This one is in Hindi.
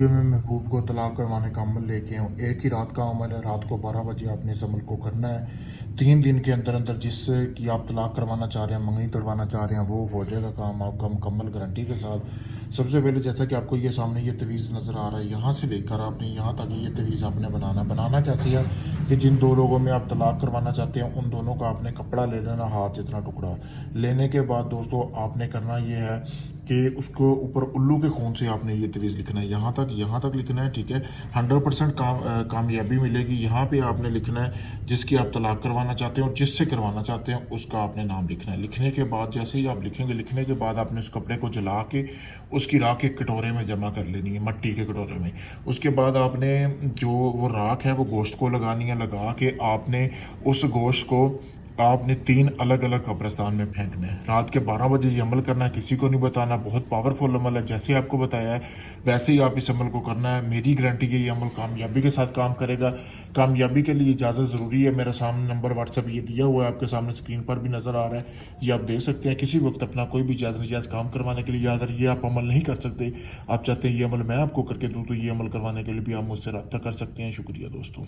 ये मैं महबूब को तलाक करवाने का अमल लेके हूँ। एक ही रात का अमल है, रात को 12 बजे आपने इस अमल को करना है। 3 दिन के अंदर अंदर जिससे कि आप तलाक करवाना चाह रहे हैं, मंगनी तड़वाना चाह रहे हैं, वो हो जाएगा काम आपका मुकम्मल गारंटी के साथ। सबसे पहले जैसा कि आपको ये सामने ये तवीज़ नज़र आ रहा है, यहाँ से लेकर आपने यहाँ तक ये तवीज़ आपने बनाना कैसे है कि जिन दो लोगों में आप तलाक करवाना चाहते हैं उन दोनों का आपने कपड़ा ले लेना, हाथ जितना टुकड़ा लेने के बाद दोस्तों आपने करना ये है कि उसको ऊपर उल्लू के खून से आपने ये तवीज़ लिखना है, यहाँ तक लिखना है, ठीक है। 100% कामयाबी मिलेगी। यहाँ पे आपने लिखना है जिसकी आप तलाक करवाना चाहते हैं और जिससे करवाना चाहते हैं उसका आपने नाम लिखना है। लिखने के बाद जैसे ही आप लिखेंगे, लिखने के बाद आपने उस कपड़े को जला के उसकी राख एक कटोरे में जमा कर लेनी है, मट्टी के कटोरे में। उसके बाद आपने जो वो राख है वो गोश्त को लगानी है, लगा के आपने उस गोश्त को आपने 3 अलग अलग कब्रिस्तान में फेंकना है। रात के 12 बजे ये अमल करना है, किसी को नहीं बताना। बहुत पावरफुल अमल है, जैसे आपको बताया है वैसे ही आप इस अमल को करना है। मेरी गारंटी है ये अमल कामयाबी के साथ काम करेगा। कामयाबी के लिए इजाज़त ज़रूरी है। मेरा सामने नंबर व्हाट्सएप ये दिया हुआ है, आपके सामने स्क्रीन पर भी नज़र आ रहा है, ये आप देख सकते हैं। किसी वक्त अपना कोई भी जायज़ काम करवाने के लिए, अगर ये आप अमल नहीं कर सकते, आप चाहते हैं ये अमल मैं आपको करके दूँ, तो ये अमल करवाने के लिए भी आप मुझसे रब्ता कर सकते हैं। शुक्रिया दोस्तों।